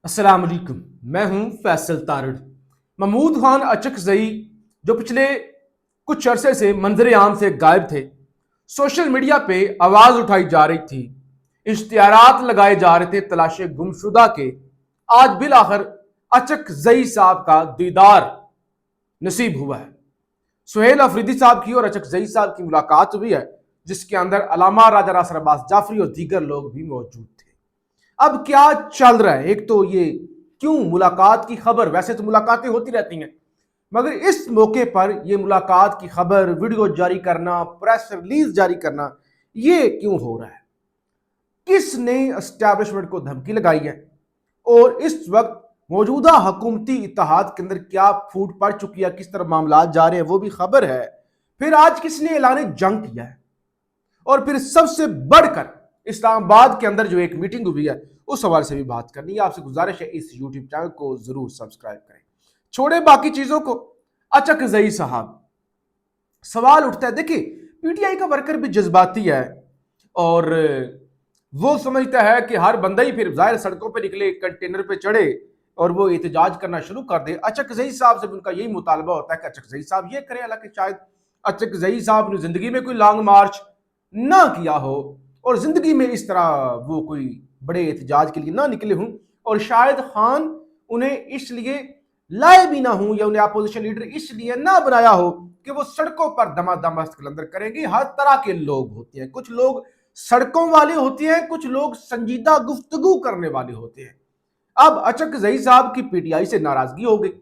अस्सलाम वालेकुम। मैं हूं फैसल तारड़। महमूद खान अचकजई जो पिछले कुछ अरसे से मंजर आम से गायब थे, सोशल मीडिया पे आवाज उठाई जा रही थी, इश्तिहारात लगाए जा रहे थे तलाशे गुमशुदा के। आज बिल आखिर अचकजई साहब का दीदार नसीब हुआ है। सुहेल अफरीदी साहब की और अचकजई साहब की मुलाकात हुई है, जिसके अंदर अलामा राजा नासिर अब्बास जाफरी और दीगर लोग भी मौजूद थे। अब क्या चल रहा है? एक तो ये क्यों मुलाकात की खबर, वैसे तो मुलाकातें होती रहती हैं, मगर इस मौके पर यह मुलाकात की खबर, वीडियो जारी करना, प्रेस रिलीज जारी करना, ये क्यों हो रहा है? किसने एस्टैब्लिशमेंट को धमकी लगाई है? और इस वक्त मौजूदा हुकूमती इत्तेहाद के अंदर क्या फूट पड़ चुकी है, किस तरह मामला जा रहे हैं, वो भी खबर है। फिर आज किसने ऐलान जंग किया है? और फिर सबसे बढ़कर इस्लामाबाद के अंदर जो एक मीटिंग हुई है, उस हवाले से भी बात करनी है। आपसे गुजारिश है इस यूट्यूब चैनल को जरूर सब्सक्राइब करें। छोड़े बाकी चीजों को, अचकजई साहब, सवाल उठता है। देखिए, पीटीआई का वर्कर भी जज्बाती है और वो समझता है कि हर बंदा ही फिर जाहिर सड़कों पे निकले, कंटेनर पे चढ़े और वो एहतजाज करना शुरू कर दे। अचकजई साहब से उनका यही मुतालबा होता है कि अचकजई साहब ये करें, हालांकि शायद अचकजई साहब ने जिंदगी में कोई लॉन्ग मार्च ना किया हो और जिंदगी में इस तरह वो कोई बड़े एहतजाज के लिए ना निकले हों, और शायद खान उन्हें इसलिए लाए भी ना हूं या उन्हें अपोजिशन लीडर इसलिए ना बनाया हो कि वो सड़कों पर दमादम कलंदर करेंगे। हर तरह के लोग होते हैं, कुछ लोग सड़कों वाले होते हैं, कुछ लोग संजीदा गुफ्तगू करने वाले होते हैं। अब अचकजई साहब की पीटीआई से नाराजगी हो गई,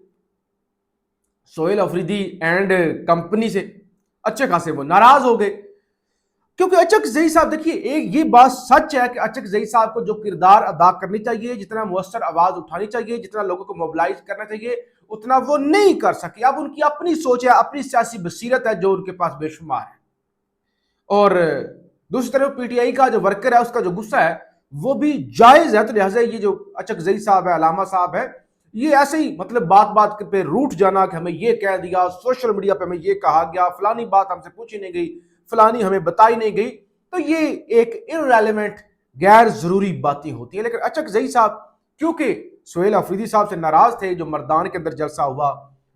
सोहेल अफरीदी एंड कंपनी से अच्छे खासे वो नाराज हो गए, क्योंकि अचकजई साहब, देखिए, एक ये बात सच है कि अचकजई साहब को जो किरदार अदा करनी चाहिए, जितना मुअस्सर आवाज उठानी चाहिए, जितना लोगों को मोबिलाइज करना चाहिए, उतना वो नहीं कर सके। अब उनकी अपनी सोच है, अपनी सियासी बसीरत है जो उनके पास बेशुमार है। और दूसरी तरफ पीटीआई का जो वर्कर है, उसका जो गुस्सा है वो भी जायज है। तो लिहाजा ये जो अचकजई साहब है, अलामा साहब है, ये ऐसे ही मतलब बात बात पे रूठ जाना कि हमें ये कह दिया, सोशल मीडिया पे हमें ये कहा गया, फलानी बात हमसे पूछी नहीं गई, फलानी हमें बताई नहीं गई, तो ये एक इररेलेवेंट, गैर जरूरी बातें होती है। लेकिन अचकजई साहब क्योंकि सोहेल अफरीदी साहब से नाराज थे, जो मर्दान के अंदर जलसा हुआ,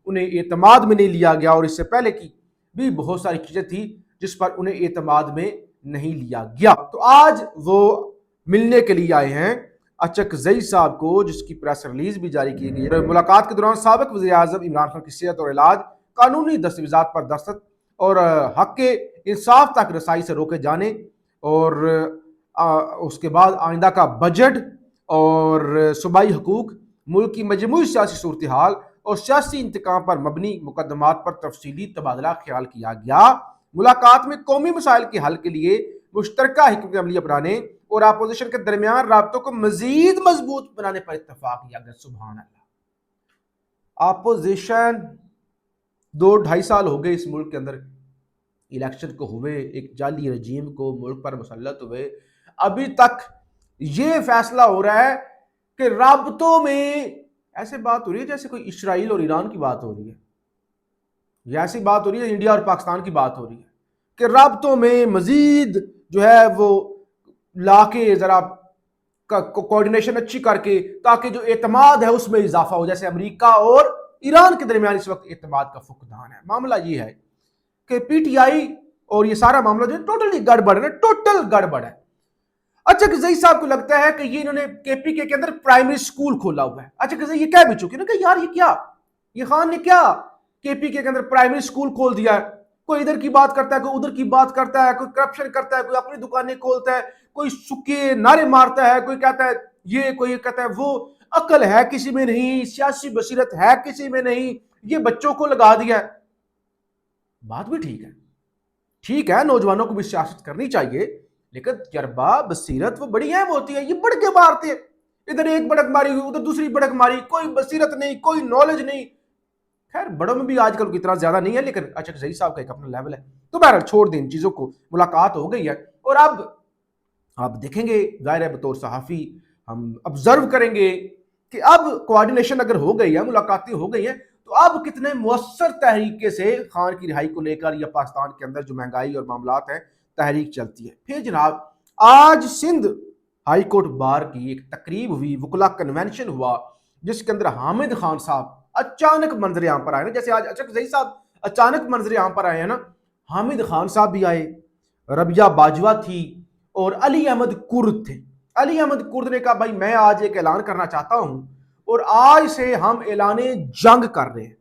उन्हें एतमाद में नहीं लिया गया, और इससे पहले की भी बहुत सारी चीजें थी जिस पर उन्हें एतमाद में नहीं लिया गया, तो आज वो मिलने के लिए आए हैं अचकजई साहब को, जिसकी प्रेस रिलीज भी जारी की गई है। मुलाकात के दौरान साबिक वज़ीर-ए-आज़म इमरान खान की सेहत और इलाज, कानूनी दस्तावेजात पर दस्तखत और हक के इंसाफ तक रसाई से रोके जाने, और उसके बाद आइंदा का बजट और सूबाई हकूक, मुल्क की मजमूई सियासी सूरत हाल और सियासी इंतकाम पर मबनी मुकदमात पर तफसीली तबादला ख्याल किया गया। मुलाकात में कौमी मसाइल के हल के लिए मुश्तरका हिकमत अमली अपनाने और अपोजिशन के दरमियान राब्तों को मजीद मजबूत बनाने पर इत्तफाक किया गया। सुभान अल्लाह। अपोजिशन 2-2.5 साल हो गए इस मुल्क के अंदर इलेक्शन को हुए, एक जाली रजीम को मुल्क पर मुसल्लत हुए, अभी तक ये फैसला हो रहा है कि राब्तों में ऐसे बात हो रही है जैसे कोई इस्राइल और ईरान की बात हो रही है, या ऐसी बात हो रही है इंडिया और पाकिस्तान की बात हो रही है कि राब्तों में मजीद जो है वो लाके जरा कोऑर्डिनेशन अच्छी करके, ताकि जो एतमाद है उसमें इजाफा हो। जैसे अमेरिका और ईरान के दरमियान इस वक्त एतमाद का फुकदान है। मामला ये है कि पीटीआई और ये सारा मामला जो टोटली गड़बड़ है, टोटल गड़बड़ है। अचकजई साहब को लगता है कि ये इन्होंने केपीके के अंदर प्राइमरी स्कूल खोला हुआ है। अचकजई ये कह भी चुके ना कि यार ये क्या, ये खान ने क्या केपीके के अंदर प्राइमरी स्कूल खोल दिया है। कोई इधर की बात करता है, कोई उधर की बात करता है, कोई करप्शन करता है, कोई अपनी दुकानें खोलता है, कोई सुखे नारे मारता है, कोई कहता है ये, कोई कहता है वो। अकल है किसी में नहीं, सियासी बसीरत है किसी में नहीं, ये बच्चों को लगा दिया है। बात भी ठीक है, ठीक है, नौजवानों को भी सियासत करनी चाहिए, लेकिन तजर्बा बसीरत वो बड़ी अहम होती है। ये बढ़ के मारते हैं, इधर एक बड़क मारी, उधर दूसरी बड़क मारी, कोई बसीरत नहीं, कोई नॉलेज नहीं। खैर, बड़ों में भी आजकल इतना ज्यादा नहीं है, लेकिन अचकजई साहब का एक अपना लेवल है। तो बहरहाल छोड़ दें इन चीजों को, मुलाकात हो गई है, और अब आप देखेंगे, जाहिर है बतौर सहाफी हम ऑब्जर्व करेंगे कि अब कोऑर्डिनेशन अगर हो गई है, मुलाकातें हो गई हैं, तो अब कितने मुअस्सर तहरीके से खान की रिहाई को लेकर या पाकिस्तान के अंदर जो महंगाई और मामलात हैं, तहरीक चलती है। फिर जनाब, आज सिंध हाई कोर्ट बार की एक तकरीब हुई, वकला कन्वेंशन हुआ, जिसके अंदर हामिद खान साहब अचानक मंजर आम पर आए ना, जैसे आज अचक जही साहब अचानक मंजर आम पर आए हैं ना, हामिद खान साहब भी आए, रबिया बाजवा थी और अली अहमद कुर्द थे। अली अहमद कुर्द ने कहा भाई मैं आज एक ऐलान करना चाहता हूं और आज से हम ऐलाने जंग कर रहे हैं।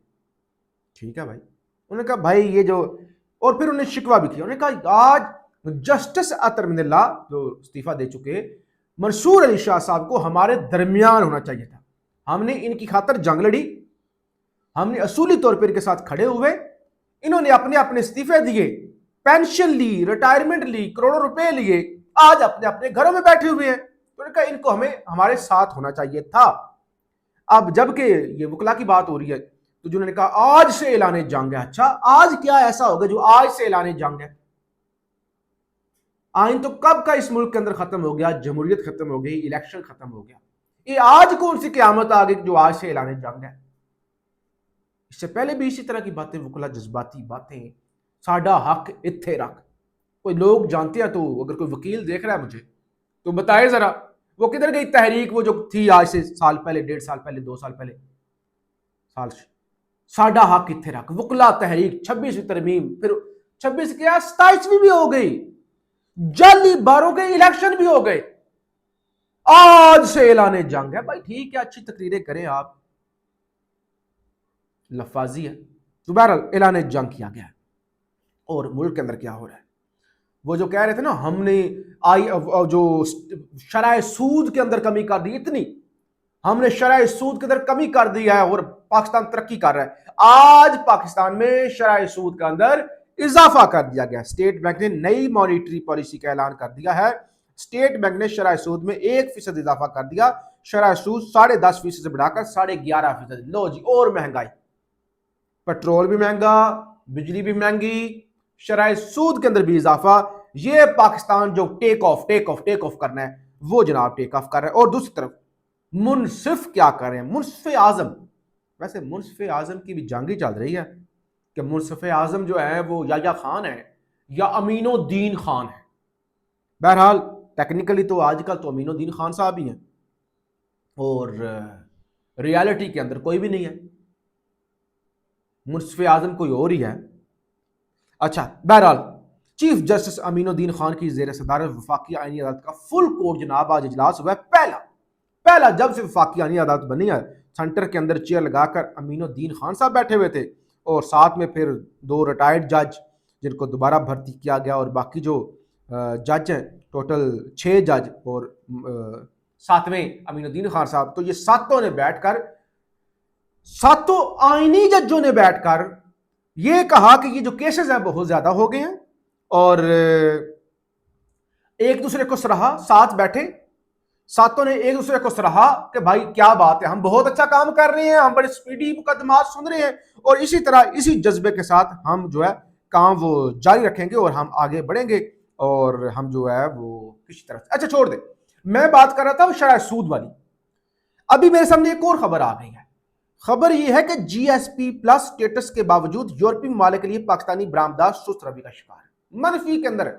ठीक है भाई, उन्होंने कहा भाई ये जो, और फिर उन्हें शिकवा भी किया, उन्होंने कहा आज जस्टिस अतर मिनल्ला जो इस्तीफा दे चुके मंसूर अली शाह साहब को हमारे दरमियान होना चाहिए था। हमने इनकी खातर जंग लड़ी, हमने असूली तौर पर इनके साथ खड़े हुए, इन्होंने अपने अपने इस्तीफे दिए, पेंशन ली, रिटायरमेंट ली, करोड़ों रुपए लिए, आज अपने अपने घरों में बैठे हुए हैं। तो उन्होंने कहा इनको हमें हमारे साथ होना चाहिए था। अब जबकि ये वकला की बात हो रही है तो जिन्होंने कहा आज से ऐलाने जंग है। अच्छा, आज क्या ऐसा होगा जो आज से ऐलाने जंग है? आइन तो कब का इस मुल्क के अंदर खत्म हो गया, जमहूरियत खत्म हो गई, इलेक्शन खत्म हो गया, ये आज कौन सी क़यामत आ गई जो आज से ऐलाने जंग है? इससे पहले भी इसी तरह की बातें, वकला जज्बाती बातें, साडा हक इत्थे रख, कोई लोग जानते हैं तो अगर कोई वकील देख रहा है मुझे तो बताए जरा वो किधर गई तहरीक, वो जो थी आज से साल पहले, 1.5 साल पहले, 2 साल पहले, साल साडा हक इत्थे रख, वकला तहरीक, 26वीं तरमीम, फिर 26 क्या 27वीं भी हो गई, जाली बारों के इलेक्शन भी हो गए, आज से ऐलाने जंग है। भाई ठीक है, अच्छी तकरीरें करें आप, लफाजी है। तो बहरहाल ऐलाने जंग किया गया है। और मुल्क के अंदर क्या हो रहा है, वो जो कह रहे थे ना हमने जो शराय सूद के अंदर कमी कर दी, इतनी हमने शराय सूद के अंदर कमी कर दी है और पाकिस्तान तरक्की कर रहा है। आज पाकिस्तान में शराय सूद के अंदर इजाफा कर दिया गया। स्टेट बैंक ने नई मॉनिटरी पॉलिसी का ऐलान कर दिया है। स्टेट बैंक ने शराय सूद में 1% इजाफा कर दिया। शराय सूद 10.5% से बढ़ाकर 11.5%। लो जी, और महंगाई, पेट्रोल भी महंगा, बिजली भी महंगी, शराय सूद के अंदर भी इजाफा। ये पाकिस्तान जो टेक ऑफ करना है वो जनाब टेक ऑफ कर रहा है। और दूसरी तरफ मुनसिफ क्या कर रहे हैं, मुनसिफ आजम, वैसे मुनसिफ आजम की भी जंग ही चल रही है कि मुनसिफ आजम जो है वो या खान है या अमीनुद्दीन खान है। बहरहाल टेक्निकली तो आजकल तो अमीनुद्दीन खान साहब ही हैं और रियलिटी के अंदर कोई भी नहीं है, मुनसिफ आजम कोई और ही है। अच्छा, बहरहाल चीफ जस्टिस अमीनुद्दीन खान की जेर सदारत वफाकी आईनी अदालत का फुल कोर्ट जनाब आज इजलास हुआ है। पहला जब से वफाकी आईनी अदालत बनी है, सेंटर के अंदर चेयर लगाकर अमीनुद्दीन खान साहब बैठे हुए थे और साथ में फिर 2 रिटायर्ड जज जिनको दोबारा भर्ती किया गया और बाकी जो जज हैं टोटल 6 जज और 7वें अमीनुद्दीन खान साहब। तो ये सातों ने बैठकर, सातों आईनी जजों ने बैठकर ये कहा कि ये जो केसेस हैं बहुत ज्यादा हो गए हैं और एक दूसरे को सराहा, साथ बैठे सातों ने एक दूसरे को सराहा कि भाई क्या बात है, हम बहुत अच्छा काम कर रहे हैं, हम बड़े स्पीडी मुकदमात सुन रहे हैं और इसी तरह इसी जज्बे के साथ हम जो है काम वो जारी रखेंगे और हम आगे बढ़ेंगे और हम जो है वो किसी तरह। अच्छा छोड़ दे, मैं बात कर रहा था शराय सूद वाली। अभी मेरे सामने एक और खबर आ गई है। खबर यह है कि जीएसपी प्लस स्टेटस के बावजूद यूरोपीय ममालिक के लिए पाकिस्तानी बरामदात सुस्त रवि का शिकार है। मनफी के अंदर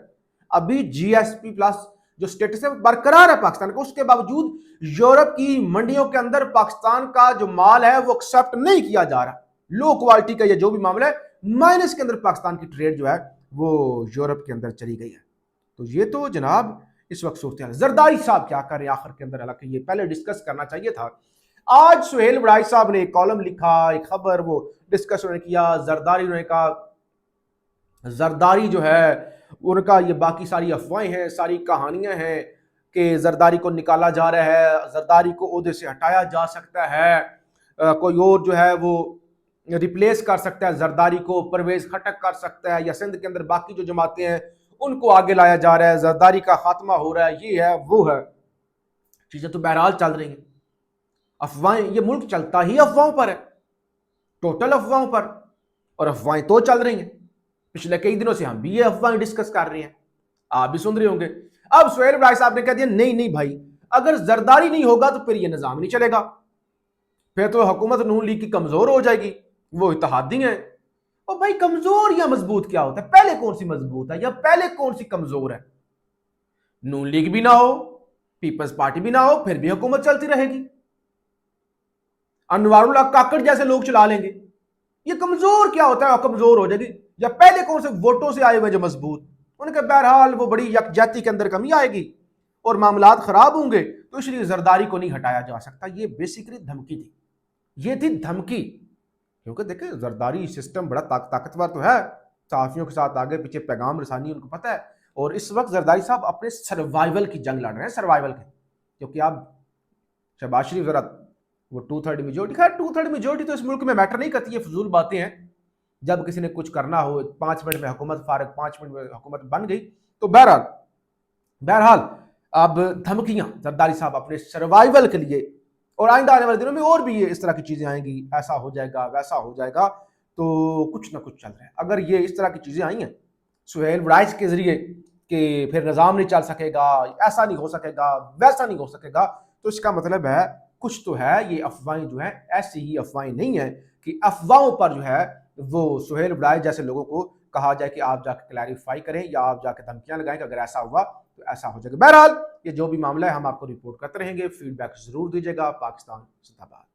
अभी जीएसपी प्लस जो स्टेटस है बरकरार है पाकिस्तान का, उसके बावजूद यूरोप की मंडियों के अंदर पाकिस्तान का जो माल है वो एक्सेप्ट नहीं किया जा रहा। लो क्वालिटी का ये जो भी मामला है, माइनस के अंदर पाकिस्तान की ट्रेड जो है वो यूरोप के अंदर चली गई है। तो ये तो जनाब इस वक्त सूरत। जरदारी साहब क्या कर रहे हैं आखिर के अंदर, हालांकि ये पहले डिस्कस करना चाहिए था। आज सुहेल बड़ाई साहब ने एक कॉलम लिखा, एक खबर वो डिस्कस उन्होंने किया। जरदारी, उन्होंने कहा जरदारी जो है उनका ये बाकी सारी अफवाहें हैं, सारी कहानियां हैं कि जरदारी को निकाला जा रहा है, जरदारी को ओहदे से हटाया जा सकता है, कोई और जो है वो रिप्लेस कर सकता है जरदारी को, परवेज खटक कर सकता है, या सिंध के अंदर बाकी जो जमातें हैं उनको आगे लाया जा रहा है, जरदारी का खात्मा हो रहा है, ये है वो है। चीजें तो बहरहाल चल रही हैं, अफवाहें, ये मुल्क चलता ही अफवाहों पर है, टोटल अफवाहों पर, और अफवाहें तो चल रही हैं। पिछले कई दिनों से हम भी ये अफवाहें डिस्कस कर रहे हैं, आप भी सुन रहे होंगे। अब सुहेल बड़ाई साहब ने कह दिया नहीं नहीं भाई, अगर जरदारी नहीं होगा तो फिर ये निजाम नहीं चलेगा, फिर तो हुकूमत नून लीग की कमजोर हो जाएगी, वो इत्तेहादी है। और भाई कमजोर या मजबूत क्या होता है, पहले कौन सी मजबूत है या पहले कौन सी कमजोर है? नून लीग भी ना हो, पीपल्स पार्टी भी ना हो फिर भी हुकूमत चलती रहेगी, अनवारुल्लाह काकड़ जैसे लोग चला लेंगे। ये कमजोर क्या होता है, कमजोर हो जाएगी। या पहले कौन से वोटों से आए हुए जो मजबूत, उनके बहरहाल वो बड़ी यकजहती के अंदर कमी आएगी और मामलात खराब होंगे, तो इसलिए जरदारी को नहीं हटाया जा सकता। ये बेसिकली धमकी थी, ये थी धमकी। क्योंकि देखिए जरदारी सिस्टम बड़ा ताकतवर तो है, सहाफियों के साथ आगे पीछे पैगाम रसानी उनको पता है। और इस वक्त जरदारी साहब अपने सर्वाइवल की जंग लड़ रहे हैं, सर्वाइवल की। क्योंकि आप शहबाज शरीफ जरा वो 2/3 मेजोरिटी, खैर 2/3 मेजोरिटी तो इस मुल्क में मैटर नहीं करती, ये फजूल बातें हैं। जब किसी ने कुछ करना हो 5 मिनट में हुकूमत फारग, 5 मिनट में हुकूमत बन गई। तो बहरहाल बहरहाल अब धमकियां जरदारी साहब अपने सर्वाइवल के लिए, और आइंदा आने वाले दिनों में और भी ये इस तरह की चीजें आएंगी, ऐसा हो जाएगा वैसा हो जाएगा, तो कुछ ना कुछ चल रहा है। अगर ये इस तरह की चीजें आई हैं सुहेल वड़ाइच के जरिए कि फिर निज़ाम नहीं चल सकेगा, ऐसा नहीं हो सकेगा, वैसा नहीं हो सकेगा, तो इसका मतलब है कुछ तो है। ये अफवाहें जो है ऐसी ही अफवाहें नहीं है कि अफवाहों पर जो है वो सुहेल वड़ाइच जैसे लोगों को कहा जाए कि आप जाकर क्लैरिफाई करें या आप जाकर धमकियां लगाएं कि अगर ऐसा हुआ तो ऐसा हो जाएगा। बहरहाल ये जो भी मामला है हम आपको रिपोर्ट करते रहेंगे, फीडबैक जरूर दीजिएगा। पाकिस्तान जिंदाबाद।